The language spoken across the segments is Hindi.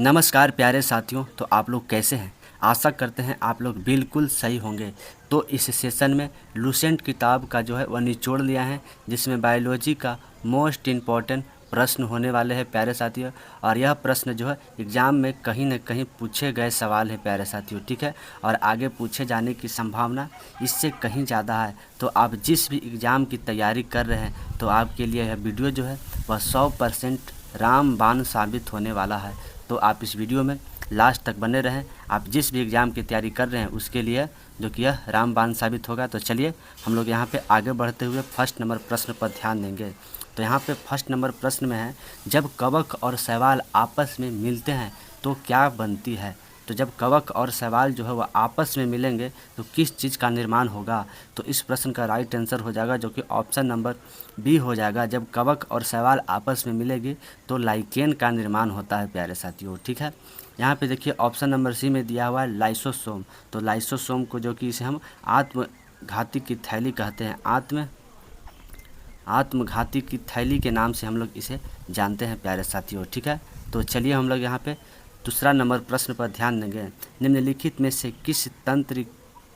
नमस्कार प्यारे साथियों। तो आप लोग कैसे हैं? आशा करते हैं आप लोग बिल्कुल सही होंगे। तो इस सेशन में लूसेंट किताब का जो है वह निचोड़ लिया है, जिसमें बायोलॉजी का मोस्ट इम्पॉर्टेंट प्रश्न होने वाले हैं प्यारे साथियों। और यह प्रश्न जो है एग्ज़ाम में कहीं न कहीं पूछे गए सवाल है प्यारे साथियों, ठीक है। और आगे पूछे जाने की संभावना इससे कहीं ज़्यादा है। तो आप जिस भी एग्ज़ाम की तैयारी कर रहे हैं तो आपके लिए यह वीडियो जो है वह 100% रामबाण साबित होने वाला है। तो आप इस वीडियो में लास्ट तक बने रहें। आप जिस भी एग्ज़ाम की तैयारी कर रहे हैं उसके लिए जो कि यह रामबाण साबित होगा। तो चलिए हम लोग यहाँ पे आगे बढ़ते हुए फर्स्ट नंबर प्रश्न पर ध्यान देंगे। तो यहाँ पे फर्स्ट नंबर प्रश्न में है, जब कवक और शैवाल आपस में मिलते हैं तो क्या बनती है। तो जब कवक और शैवाल जो है वह आपस में मिलेंगे तो किस चीज़ का निर्माण होगा। तो इस प्रश्न का राइट आंसर हो जाएगा जो कि ऑप्शन नंबर बी हो जाएगा। जब कवक और शैवाल आपस में मिलेगी तो लाइकेन का निर्माण होता है प्यारे साथियों, ठीक है। यहाँ पे देखिए ऑप्शन नंबर सी में दिया हुआ है लाइसोसोम। तो लाइसोसोम को जो कि इसे हम आत्मघाती की थैली कहते हैं, आत्मघाती की थैली के नाम से हम लोग इसे जानते हैं प्यारे साथियों, ठीक है। तो चलिए हम लोग यहाँ पे दूसरा नंबर प्रश्न पर ध्यान देंगे। निम्नलिखित में से किस तंत्र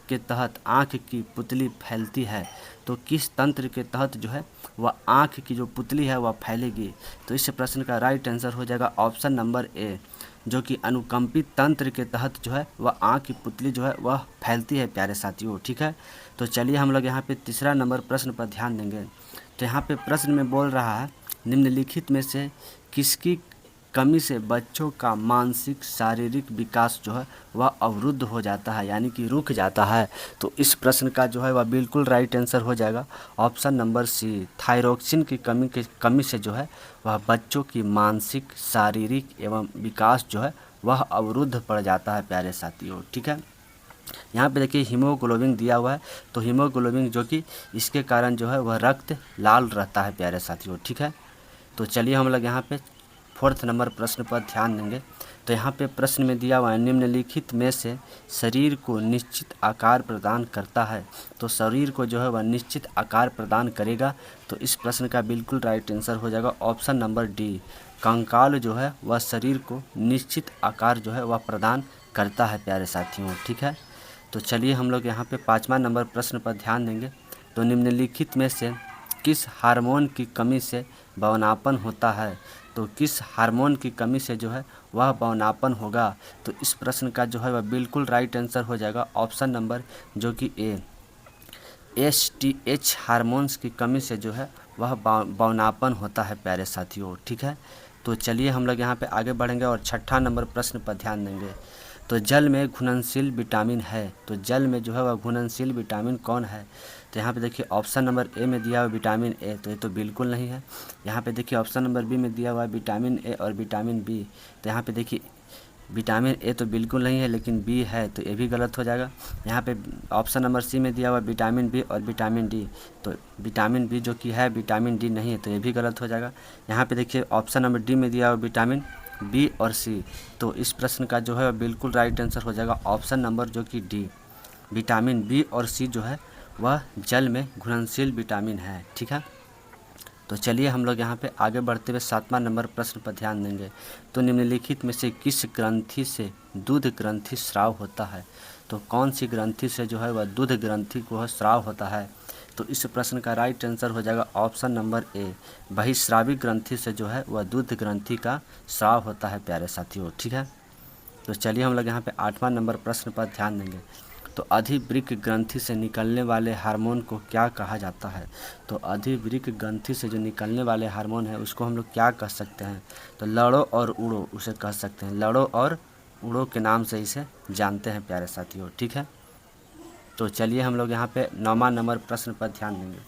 के तहत आँख की पुतली फैलती है। तो किस तंत्र के तहत जो है वह आँख की जो पुतली है वह फैलेगी। तो इस प्रश्न का राइट आंसर हो जाएगा ऑप्शन नंबर ए, जो कि अनुकंपित तंत्र के तहत जो है वह आँख की पुतली जो है वह फैलती है प्यारे साथियों, ठीक है। तो चलिए हम लोग यहाँ पे तीसरा नंबर प्रश्न पर ध्यान देंगे। तो यहाँ पे प्रश्न में बोल रहा है, निम्नलिखित में से किसकी कमी से बच्चों का मानसिक शारीरिक विकास जो है वह अवरुद्ध हो जाता है, यानी कि रुक जाता है। तो इस प्रश्न का जो है वह बिल्कुल राइट आंसर हो जाएगा ऑप्शन नंबर सी, थायरोक्सिन की कमी से जो है वह बच्चों की मानसिक शारीरिक एवं विकास जो है वह अवरुद्ध पड़ जाता है प्यारे साथियों, ठीक है। यहाँ पे देखिए हीमोग्लोबिन दिया हुआ है। तो हीमोग्लोबिन जो कि इसके कारण जो है वह रक्त लाल रहता है प्यारे साथियों, ठीक है। तो चलिए हम लोग यहाँ पे फोर्थ नंबर प्रश्न पर ध्यान देंगे। तो यहाँ पे प्रश्न में दिया हुआ है, निम्नलिखित में से शरीर को निश्चित आकार प्रदान करता है। तो शरीर को जो है वह निश्चित आकार प्रदान करेगा। तो इस प्रश्न का बिल्कुल राइट आंसर हो जाएगा ऑप्शन नंबर डी, कंकाल जो है वह शरीर को निश्चित आकार जो है वह प्रदान करता है प्यारे साथियों, ठीक है। तो चलिए हम लोग यहाँ पे पाँचवा नंबर प्रश्न पर ध्यान देंगे। तो निम्नलिखित में से किस हार्मोन की कमी से बौनापन होता है। तो किस हार्मोन की कमी से जो है वह बौनापन होगा। तो इस प्रश्न का जो है वह बिल्कुल राइट आंसर हो जाएगा ऑप्शन नंबर जो कि ए, एसटीएच हार्मोन्स की कमी से जो है वह बौनापन होता है प्यारे साथियों, ठीक है। तो चलिए हम लोग यहाँ पे आगे बढ़ेंगे और छठा नंबर प्रश्न पर ध्यान देंगे। तो जल में घुलनशील विटामिन है। तो जल में जो है वह घुलनशील विटामिन कौन है। तो यहाँ पे देखिए ऑप्शन नंबर ए में दिया हुआ विटामिन ए, तो ये तो बिल्कुल नहीं है। यहाँ पे देखिए ऑप्शन नंबर बी में दिया हुआ है विटामिन ए और विटामिन बी। तो यहाँ पे देखिए विटामिन ए तो बिल्कुल नहीं है लेकिन बी है, तो ये भी गलत हो जाएगा। यहाँ पे ऑप्शन नंबर सी में दिया हुआ विटामिन बी और विटामिन डी। तो विटामिन बी जो कि है विटामिन डी नहीं है, तो ये भी गलत हो जाएगा। यहाँ पे देखिए ऑप्शन नंबर डी में दिया हुआ विटामिन बी और सी। तो इस प्रश्न का जो है बिल्कुल राइट आंसर हो जाएगा ऑप्शन नंबर जो कि डी, विटामिन बी और सी जो है वह जल में घुलनशील विटामिन है, ठीक है। तो चलिए हम लोग यहाँ पे आगे बढ़ते हुए सातवां नंबर प्रश्न पर ध्यान देंगे। तो निम्नलिखित में से किस ग्रंथि से दूध ग्रंथि स्राव होता है। तो कौन सी ग्रंथि से जो है वह दूध ग्रंथि को स्राव होता है। तो इस प्रश्न का राइट आंसर हो जाएगा ऑप्शन नंबर ए, बहिस्रावी ग्रंथि से जो है वह दूध ग्रंथि का स्राव होता है प्यारे साथियों, ठीक है। तो चलिए हम लोग यहाँ पे आठवां नंबर प्रश्न पर ध्यान देंगे। तो अधिवृक्क ग्रंथि से निकलने वाले हार्मोन को क्या कहा जाता है। तो अधिवृक्क ग्रंथि से जो निकलने वाले हार्मोन है उसको हम लोग क्या कह सकते हैं। तो लड़ो और उड़ो उसे कह सकते हैं, लड़ो और उड़ो के नाम से इसे जानते हैं प्यारे साथियों, ठीक है। तो चलिए हम लोग यहाँ पे नौवां नंबर प्रश्न पर ध्यान देंगे।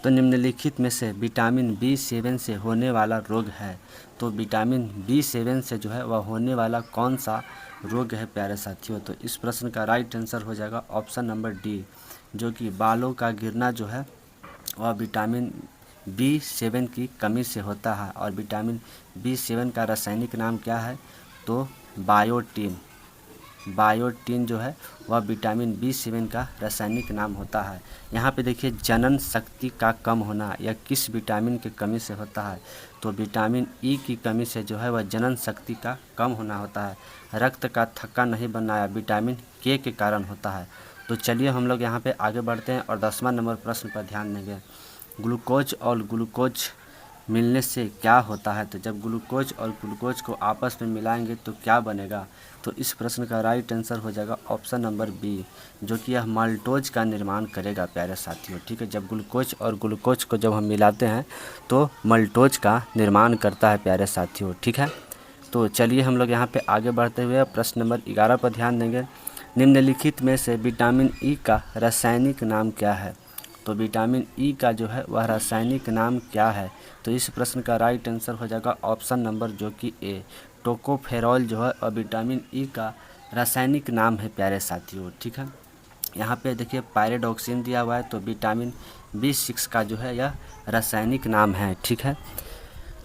तो निम्नलिखित में से विटामिन B7 से होने वाला रोग है। तो विटामिन B7 से जो है वह होने वाला कौन सा रोग है प्यारे साथियों। तो इस प्रश्न का राइट आंसर हो जाएगा ऑप्शन नंबर डी, जो कि बालों का गिरना जो है वह विटामिन B7 की कमी से होता है। और विटामिन B7 का रासायनिक नाम क्या है। तो बायोटीन, बायोटिन जो है वह विटामिन B7 का रासायनिक नाम होता है। यहाँ पे देखिए जनन शक्ति का कम होना यह किस विटामिन की कमी से होता है, तो विटामिन E की कमी से जो है वह जनन शक्ति का कम होना होता है। रक्त का थक्का नहीं बनना या विटामिन K के कारण होता है। तो चलिए हम लोग यहाँ पे आगे बढ़ते हैं और 10वां नंबर प्रश्न पर ध्यान देंगे। ग्लूकोज और ग्लूकोज मिलने से क्या होता है, तो जब ग्लूकोज और ग्लूकोज को आपस में मिलाएंगे तो क्या बनेगा, तो इस प्रश्न का राइट आंसर हो जाएगा ऑप्शन नंबर बी, जो कि यह माल्टोज का निर्माण करेगा प्यारे साथियों। ठीक है, जब ग्लूकोज और ग्लूकोज को जब हम मिलाते हैं तो माल्टोज का निर्माण करता है प्यारे साथियों। ठीक है, तो चलिए हम लोग यहाँ पे आगे बढ़ते हुए प्रश्न नंबर 11 पर ध्यान देंगे। निम्नलिखित में से विटामिन ई का रासायनिक नाम क्या है, तो विटामिन ई का जो है वह रासायनिक नाम क्या है, तो इस प्रश्न का राइट आंसर हो जाएगा ऑप्शन नंबर जो कि ए, टोकोफेरॉल जो है और विटामिन ई का रासायनिक नाम है प्यारे साथियों। ठीक है, यहाँ पे देखिए पायरिडॉक्सिन दिया हुआ है, तो विटामिन B6 का जो है यह रासायनिक नाम है। ठीक है,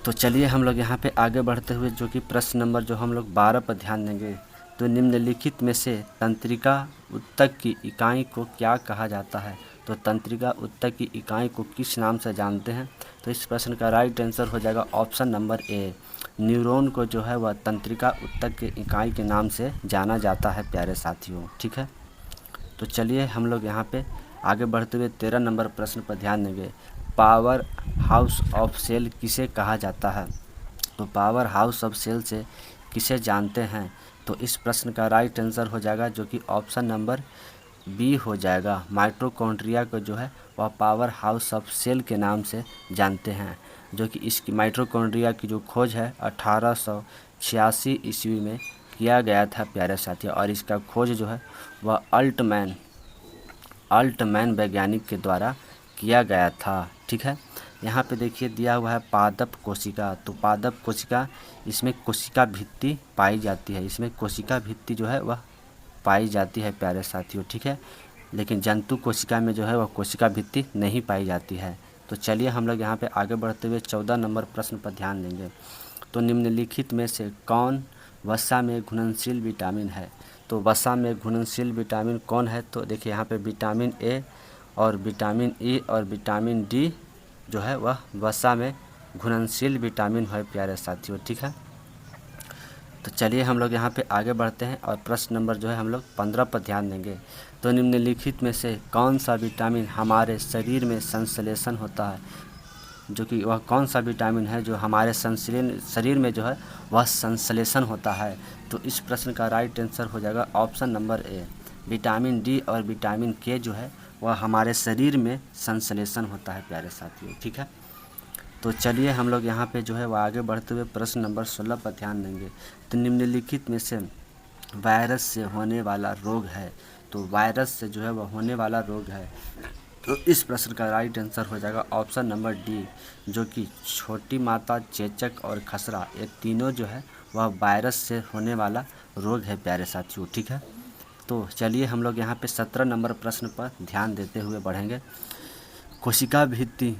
तो चलिए हम लोग यहाँ पे आगे बढ़ते हुए जो कि प्रश्न नंबर जो हम लोग 12 पर ध्यान देंगे। तो निम्नलिखित में से तंत्रिका ऊतक की इकाई को क्या कहा जाता है, तो तंत्रिका ऊतक की इकाई को किस नाम से जानते हैं, तो इस प्रश्न का राइट आंसर हो जाएगा ऑप्शन नंबर ए, न्यूरॉन को जो है वह तंत्रिका ऊतक की इकाई के नाम से जाना जाता है प्यारे साथियों। ठीक है, तो चलिए हम लोग यहाँ पे आगे बढ़ते हुए 13 नंबर प्रश्न पर ध्यान देंगे। पावर हाउस ऑफ सेल किसे कहा जाता है, तो पावर हाउस ऑफ सेल से किसे जानते हैं, तो इस प्रश्न का राइट आंसर हो जाएगा जो कि ऑप्शन नंबर बी हो जाएगा, माइटोकॉन्ड्रिया को जो है वह पावर हाउस ऑफ सेल के नाम से जानते हैं, जो कि इसकी माइटोकॉन्ड्रिया की जो खोज है 1886 ईस्वी में किया गया था प्यारे साथियों, और इसका खोज जो है वह अल्टमैन वैज्ञानिक के द्वारा किया गया था। ठीक है, यहाँ पे देखिए दिया हुआ है पादप कोशिका, तो पादप कोशिका इसमें कोशिका भित्ति पाई जाती है, इसमें कोशिका भित्ति जो है वह पाई जाती है प्यारे साथियों। ठीक है, लेकिन जंतु कोशिका में जो है वह कोशिका भित्ति नहीं पाई जाती है। तो चलिए हम लोग यहाँ पे आगे बढ़ते हुए 14 नंबर प्रश्न पर ध्यान देंगे। तो निम्नलिखित में से कौन वसा में घुलनशील विटामिन है, तो वसा में घुलनशील विटामिन कौन है, तो देखिए यहाँ पे विटामिन ए और विटामिन ई और विटामिन डी जो है वह वसा में घुलनशील विटामिन है प्यारे साथियों। ठीक है, तो चलिए हम लोग यहाँ पे आगे बढ़ते हैं और प्रश्न नंबर जो है हम लोग 15 पर ध्यान देंगे। तो निम्नलिखित में से कौन सा विटामिन हमारे शरीर में संश्लेषण होता है, जो कि वह कौन सा विटामिन है जो हमारे शरीर में जो है वह संश्लेषण होता है, तो इस प्रश्न का राइट आंसर हो जाएगा option number A, vitamin D और विटामिन के जो है वह हमारे शरीर में संश्लेषण होता है प्यारे साथियों। ठीक है, तो चलिए हम लोग यहाँ पे जो है वह आगे बढ़ते हुए प्रश्न नंबर 16 पर ध्यान देंगे। तो निम्नलिखित में से वायरस से होने वाला रोग है, तो वायरस से जो है वह होने वाला रोग है, तो इस प्रश्न का राइट आंसर हो जाएगा ऑप्शन नंबर डी, जो कि छोटी माता, चेचक और खसरा ये तीनों जो है वह वायरस से होने वाला रोग है प्यारे साथियों। ठीक है, तो चलिए हम लोग यहाँ पे 17 नंबर प्रश्न पर ध्यान देते हुए बढ़ेंगे। कोशिका भित्ति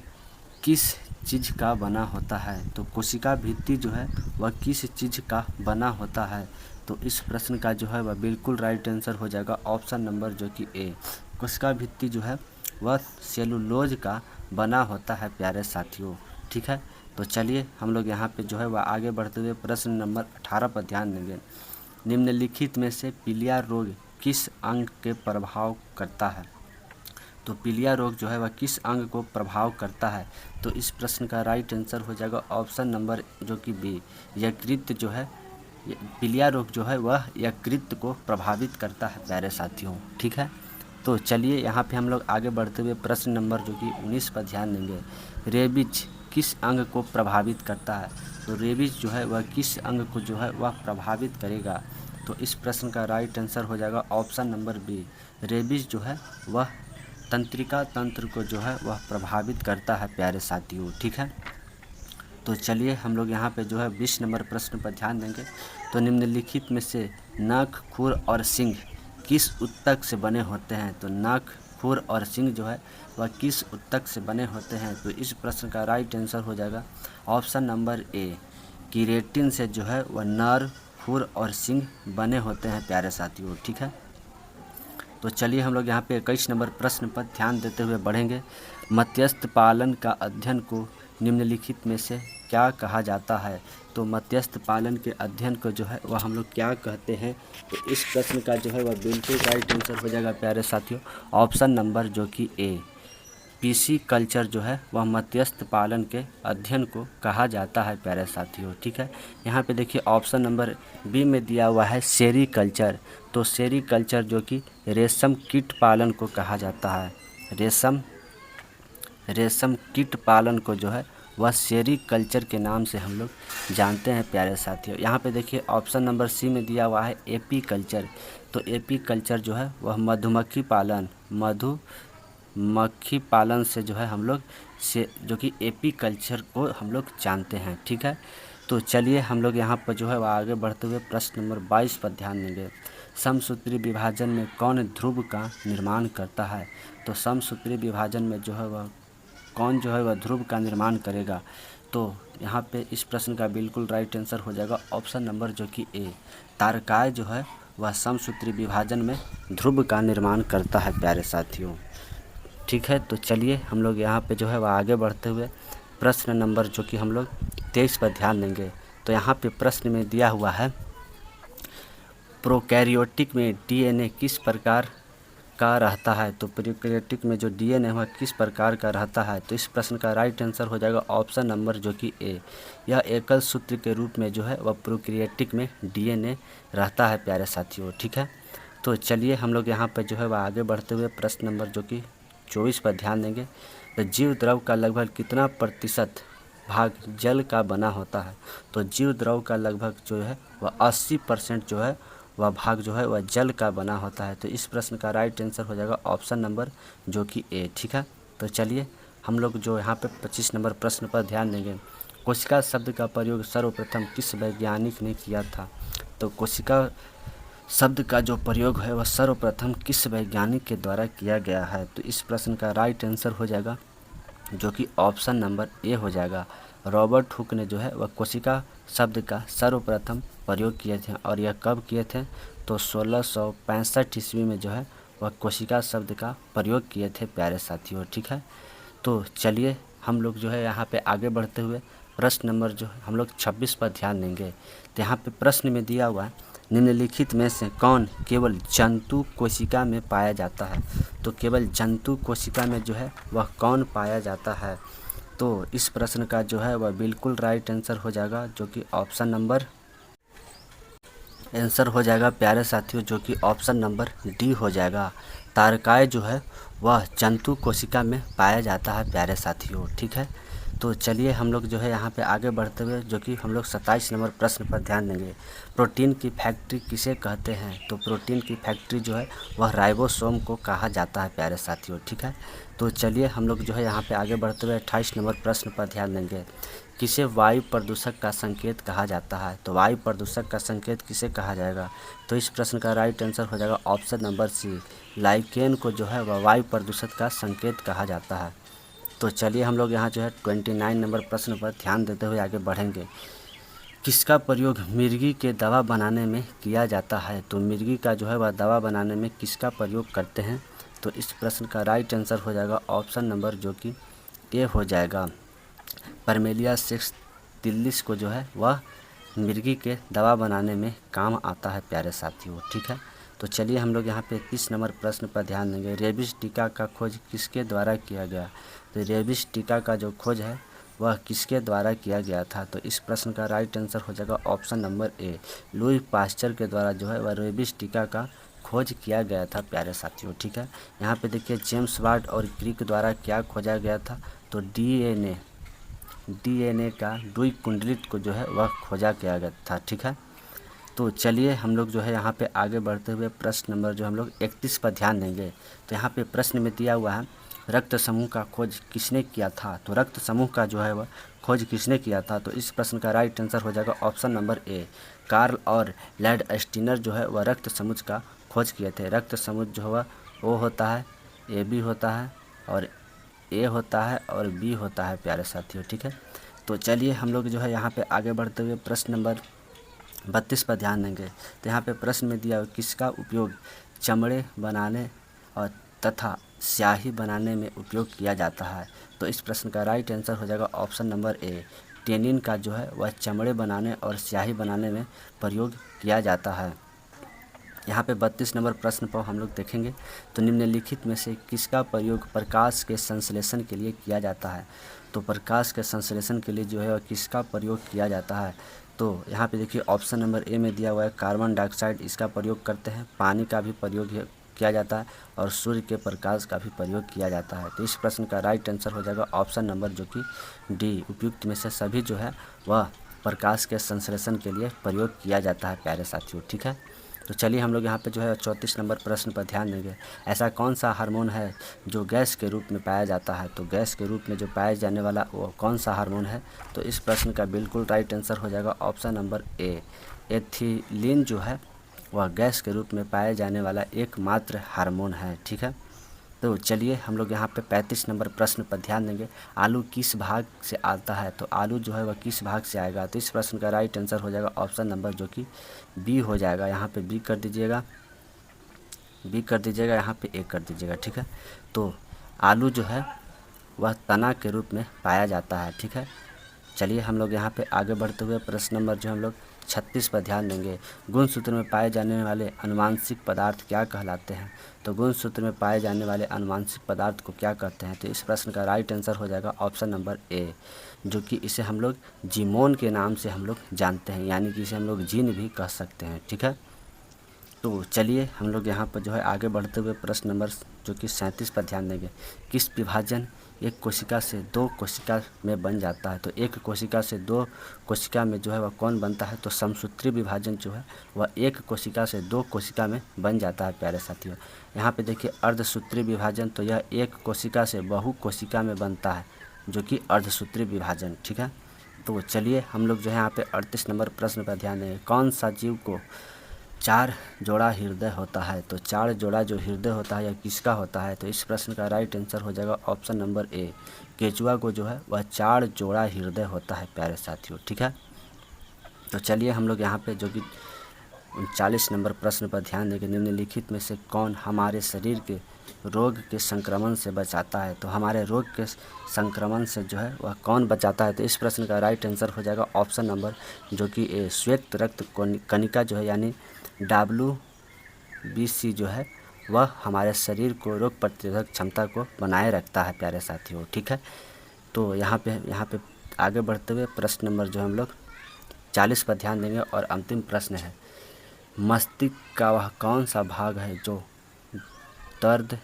किस चीज़ का बना होता है, तो कोशिका भित्ति जो है वह किस चीज़ का बना होता है, तो इस प्रश्न का जो है वह बिल्कुल राइट आंसर हो जाएगा ऑप्शन नंबर जो कि ए, कोशिका भित्ति जो है वह सेलुलोज का बना होता है प्यारे साथियों। ठीक है, तो चलिए हम लोग यहाँ पे जो है वह आगे बढ़ते हुए प्रश्न नंबर 18 पर ध्यान देंगे। निम्नलिखित में से पीलिया रोग किस अंग के प्रभाव करता है, तो पीलिया रोग जो है वह किस अंग को प्रभाव करता है, तो इस प्रश्न का राइट आंसर हो जाएगा ऑप्शन नंबर जो कि बी, यकृत जो है पीलिया रोग जो है वह यकृत को प्रभावित करता है प्यारे साथियों। ठीक है, तो चलिए यहाँ पे हम लोग आगे बढ़ते हुए प्रश्न नंबर जो कि 19 पर ध्यान देंगे। रेबीज किस अंग को प्रभावित करता है, तो रेबीज जो है वह किस अंग को जो है वह प्रभावित करेगा, तो इस प्रश्न का राइट आंसर हो जाएगा ऑप्शन नंबर बी, रेबीज जो है वह तंत्रिका तंत्र को जो है वह प्रभावित करता है प्यारे साथियों। ठीक है, तो चलिए हम लोग यहाँ पे जो है 20 नंबर प्रश्न पर ध्यान देंगे। तो निम्नलिखित में से नख, खुर और सींग किस ऊतक से बने होते हैं, तो नख, खुर और सींग जो है वह किस ऊतक से बने होते हैं, तो इस प्रश्न का राइट आंसर हो जाएगा ऑप्शन नंबर ए, कीरेटिन से जो है वह नर, खुर और सींग बने होते हैं प्यारे साथियों, ठीक है। तो चलिए हम लोग यहाँ पे 21 नंबर प्रश्न पर ध्यान देते हुए बढ़ेंगे। मत्स्य पालन का अध्ययन को निम्नलिखित में से क्या कहा जाता है? तो मत्स्य पालन के अध्ययन को जो है वह हम लोग क्या कहते हैं? तो इस प्रश्न का जो है वह बिल्कुल राइट आंसर हो जाएगा प्यारे साथियों, ऑप्शन नंबर जो कि ए, पीसी कल्चर जो है वह मत्स्य पालन के अध्ययन को कहा जाता है प्यारे साथियों, ठीक है। यहाँ पे देखिए ऑप्शन नंबर बी में दिया हुआ है सेरी कल्चर। तो सेरी कल्चर जो कि रेशम कीट पालन को कहा जाता है, रेशम कीट पालन को जो है वह सेरी कल्चर के नाम से हम लोग जानते हैं प्यारे साथियों। यहाँ पे देखिए ऑप्शन नंबर सी में दिया हुआ है एपी कल्चर। तो एपी कल्चर जो है वह मधुमक्खी पालन से जो है हम लोग से जो कि एपी कल्चर को हम लोग जानते हैं, ठीक है। तो चलिए हम लोग यहाँ पर जो है वह आगे बढ़ते हुए प्रश्न नंबर 22 पर ध्यान देंगे। समसूत्री विभाजन में कौन ध्रुव का निर्माण करता है? तो समसूत्री विभाजन में जो है वह कौन जो है वह ध्रुव का निर्माण करेगा? तो यहाँ पे इस प्रश्न का बिल्कुल राइट आंसर हो जाएगा ऑप्शन नंबर जो कि ए, तारकाय जो है वह समसूत्री विभाजन में ध्रुव का निर्माण करता है प्यारे साथियों, ठीक है। तो चलिए हम लोग यहाँ पे जो है वह आगे बढ़ते हुए प्रश्न नंबर जो कि हम लोग 23 पर ध्यान देंगे। तो यहाँ पे प्रश्न में दिया हुआ है प्रोकैरियोटिक में डीएनए किस प्रकार का रहता है? तो प्रोकैरियोटिक में जो डीएनए वह किस प्रकार का रहता है? तो इस प्रश्न का राइट आंसर हो जाएगा ऑप्शन नंबर जो कि ए, यह एकल सूत्र के रूप में जो है वह प्रोकैरियोटिक में डीएनए रहता है प्यारे साथियों, ठीक है। तो चलिए हम लोग यहाँ पर जो है वह आगे बढ़ते हुए प्रश्न नंबर जो कि 24 पर ध्यान देंगे। तो जीव द्रव का लगभग कितना प्रतिशत भाग जल का बना होता है? तो जीव द्रव का लगभग जो है वह 80% जो है वह भाग जो है वह जल का बना होता है। तो इस प्रश्न का राइट आंसर हो जाएगा ऑप्शन नंबर जो कि ए, ठीक है। तो चलिए हम लोग जो यहाँ पे 25 नंबर प्रश्न पर ध्यान देंगे। कोशिका शब्द का प्रयोग सर्वप्रथम किस वैज्ञानिक ने किया था? तो कोशिका शब्द का जो प्रयोग है वह सर्वप्रथम किस वैज्ञानिक के द्वारा किया गया है? तो इस प्रश्न का राइट आंसर हो जाएगा जो कि ऑप्शन नंबर ए हो जाएगा। रॉबर्ट हुक ने जो है वह कोशिका शब्द का सर्वप्रथम प्रयोग किए थे, और यह कब किए थे? तो 1665 ईस्वी में जो है वह कोशिका शब्द का प्रयोग किए थे प्यारे साथियों, ठीक है। तो चलिए हम लोग जो है यहाँ पे आगे बढ़ते हुए प्रश्न नंबर जो हम लोग 26 पर ध्यान देंगे। तो यहाँ पे प्रश्न में दिया हुआ है निम्नलिखित में से कौन केवल जंतु कोशिका में पाया जाता है? तो केवल जंतु कोशिका में जो है वह कौन पाया जाता है? तो इस प्रश्न का जो है वह बिल्कुल राइट आंसर हो जाएगा जो कि ऑप्शन नंबर आंसर हो जाएगा प्यारे साथियों जो कि ऑप्शन नंबर डी हो जाएगा। तारकाय जो है वह जंतु कोशिका में पाया जाता है प्यारे साथियों, ठीक है। तो चलिए हम लोग जो है यहाँ पे आगे बढ़ते हुए जो कि हम लोग 27 नंबर प्रश्न पर ध्यान देंगे। प्रोटीन की फैक्ट्री किसे कहते हैं? तो प्रोटीन की फैक्ट्री जो है वह राइबोसोम को कहा जाता है प्यारे साथियों, ठीक है। तो चलिए हम लोग जो है यहाँ पे आगे बढ़ते हुए 28 नंबर प्रश्न पर ध्यान देंगे। किसे वायु प्रदूषक का संकेत कहा जाता है? तो वायु प्रदूषक का संकेत किसे कहा जाएगा? तो इस प्रश्न का राइट आंसर हो जाएगा ऑप्शन नंबर सी, लाइकेन को जो है वह वायु प्रदूषक का संकेत कहा जाता है। तो चलिए हम लोग यहाँ जो है 29 नंबर प्रश्न पर ध्यान देते हुए आगे बढ़ेंगे। किसका प्रयोग मिर्गी के दवा बनाने में किया जाता है? तो मिर्गी का जो है वह दवा बनाने में किसका प्रयोग करते हैं? तो इस प्रश्न का राइट आंसर हो जाएगा ऑप्शन नंबर जो कि ए हो जाएगा, परमेलिया सेक्सटिलिस को जो है वह मिर्गी के दवा बनाने में काम आता है प्यारे साथियों, ठीक है। तो चलिए हम लोग यहाँ पे 30 नंबर प्रश्न पर ध्यान देंगे। रेबीज टीका का खोज किसके द्वारा किया गया? तो रेबीज टीका का जो खोज है वह किसके द्वारा किया गया था? तो इस प्रश्न का राइट आंसर हो जाएगा option number A, Louis Pasteur के द्वारा जो है वह रेबीज टीका का खोज किया गया था प्यारे साथियों, ठीक है। यहाँ पे देखिए जेम्स वाट और क्रिक द्वारा क्या खोजा गया था? तो डीएनए का डुई कुंडलित को जो है वह खोजा किया गया था, ठीक है। तो चलिए हम लोग जो है यहाँ पे आगे बढ़ते हुए प्रश्न नंबर जो हम लोग 31 पर ध्यान देंगे। तो यहाँ पे प्रश्न में दिया हुआ है रक्त समूह का खोज किसने किया था? तो रक्त समूह का जो है वह खोज किसने किया था? तो इस प्रश्न का राइट आंसर हो जाएगा ऑप्शन नंबर ए, कार्ल और लैड स्टीनर जो है वह रक्त समूह का खोज किए थे। रक्त समूह जो है ओ होता है, ए बी होता है, और ए होता है और बी होता है प्यारे साथियों, ठीक है। तो चलिए हम लोग जो है यहाँ पे आगे बढ़ते हुए प्रश्न नंबर 32 पर ध्यान देंगे। तो यहाँ पे प्रश्न में दिया हुआ किसका उपयोग चमड़े बनाने और तथा स्याही बनाने में उपयोग किया जाता है। तो इस प्रश्न का राइट आंसर हो जाएगा ऑप्शन नंबर ए, टेनिन का जो है वह चमड़े बनाने और स्याही बनाने में प्रयोग किया जाता है। यहाँ पे 32 नंबर प्रश्न पर हम लोग देखेंगे। तो निम्नलिखित में से किसका प्रयोग प्रकाश के संश्लेषण के लिए किया जाता है। तो प्रकाश के संश्लेषण के लिए जो है वह किसका प्रयोग किया जाता है। तो यहाँ पे देखिए ऑप्शन नंबर ए में दिया हुआ है कार्बन डाइऑक्साइड, इसका प्रयोग करते हैं। पानी का भी प्रयोग किया जाता है और सूर्य के प्रकाश का भी प्रयोग किया जाता है। तो इस प्रश्न का राइट आंसर हो जाएगा ऑप्शन नंबर जो कि डी, उपयुक्त में से सभी जो है वह प्रकाश के संश्लेषण के लिए प्रयोग किया जाता है प्यारे साथियों, ठीक है। तो चलिए हम लोग यहाँ पे जो है 34 नंबर प्रश्न पर ध्यान देंगे। ऐसा कौन सा हार्मोन है जो गैस के रूप में पाया जाता है। तो गैस के रूप में जो पाया जाने वाला वो कौन सा हार्मोन है। तो इस प्रश्न का बिल्कुल राइट आंसर हो जाएगा ऑप्शन नंबर ए, एथिलीन जो है वह गैस के रूप में पाया जाने वाला एकमात्र हार्मोन है, ठीक है। तो चलिए हम लोग यहाँ पे 35 नंबर प्रश्न पर ध्यान देंगे। आलू किस भाग से आता है। तो आलू जो है वह किस भाग से आएगा। तो इस प्रश्न का राइट आंसर हो जाएगा ऑप्शन नंबर जो कि बी हो जाएगा। यहाँ पे बी कर दीजिएगा, यहाँ पे ए कर दीजिएगा, ठीक है। तो आलू जो है वह तना के रूप में पाया जाता है, ठीक है। चलिए हम लोग यहाँ पे आगे बढ़ते हुए प्रश्न नंबर जो हम लोग 36 पर ध्यान देंगे। गुणसूत्र में पाए जाने वाले अनुवांशिक पदार्थ क्या कहलाते हैं। तो गुणसूत्र में पाए जाने वाले अनुवांशिक पदार्थ को क्या कहते हैं। तो इस प्रश्न का राइट आंसर हो जाएगा ऑप्शन नंबर ए, जो कि इसे हम लोग जीमोन के नाम से हम लोग जानते हैं, यानी कि इसे हम लोग जीन भी कह सकते हैं, ठीक है। तो चलिए हम लोग यहाँ पर जो है आगे बढ़ते हुए प्रश्न नंबर जो कि 37 पर ध्यान देंगे। किस विभाजन एक कोशिका से दो कोशिका में बन जाता है। तो एक कोशिका से दो कोशिका में जो है वह कौन बनता है। तो समसूत्री विभाजन जो है वह एक कोशिका से दो कोशिका में बन जाता है प्यारे साथियों। यहाँ पे देखिए अर्धसूत्री विभाजन, तो यह एक कोशिका से बहु कोशिका में बनता है जो कि अर्धसूत्री विभाजन, ठीक है। तो चलिए हम लोग जो है यहाँ पे 38 नंबर प्रश्न पर ध्यान देंगे। कौन सा जीव को 4 जोड़ा हृदय होता है। तो 4 जोड़ा जो हृदय होता है यह किसका होता है। तो इस प्रश्न का राइट आंसर हो जाएगा ऑप्शन नंबर ए, केचुआ को जो है वह 4 जोड़ा हृदय होता है प्यारे साथियों, ठीक है। तो चलिए हम लोग यहाँ पे जो कि 39 नंबर प्रश्न पर ध्यान देंगे। निम्नलिखित में से कौन हमारे शरीर के रोग के संक्रमण से बचाता है। तो हमारे रोग के संक्रमण से जो है वह कौन बचाता है। तो इस प्रश्न का राइट आंसर हो जाएगा ऑप्शन नंबर जो कि ए, श्वेत रक्त कणिका जो है यानी WBC जो है वह हमारे शरीर को रोग प्रतिरोधक क्षमता को बनाए रखता है प्यारे साथियों, ठीक है। तो यहाँ पे आगे बढ़ते हुए प्रश्न नंबर जो हम लोग 40 पर ध्यान देंगे और अंतिम प्रश्न है। मस्तिष्क का वह कौन सा भाग है जो दर्द,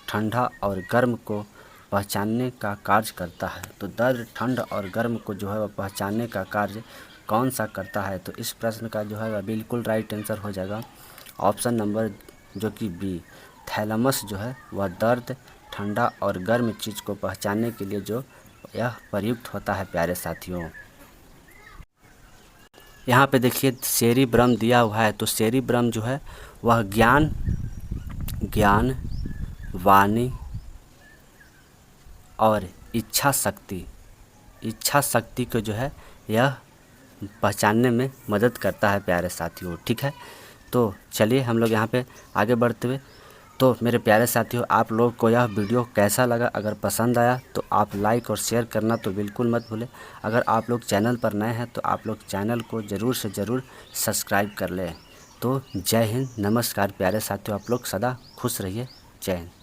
ठंडा और गर्म को पहचानने का कार्य करता है। तो दर्द, ठंड और गर्म को जो है वह पहचानने का कार्य कौन सा करता है। तो इस प्रश्न का जो है वह बिल्कुल राइट आंसर हो जाएगा ऑप्शन नंबर जो कि बी, थैलेमस जो है वह दर्द, ठंडा और गर्म चीज़ को पहचानने के लिए जो यह प्रयुक्त होता है प्यारे साथियों। यहाँ पे देखिए सेरिब्रम दिया हुआ है। तो सेरिब्रम जो है वह ज्ञान, वाणी और इच्छा शक्ति को जो है यह पहचानने में मदद करता है प्यारे साथियों, ठीक है। तो चलिए हम लोग यहाँ पे आगे बढ़ते हुए, तो मेरे प्यारे साथियों आप लोग को यह वीडियो कैसा लगा। अगर पसंद आया तो आप लाइक और शेयर करना तो बिल्कुल मत भूलें। अगर आप लोग चैनल पर नए हैं तो आप लोग चैनल को ज़रूर से ज़रूर सब्सक्राइब कर लें। तो जय हिंद, नमस्कार प्यारे साथियों, आप लोग सदा खुश रहिए। जय हिंद।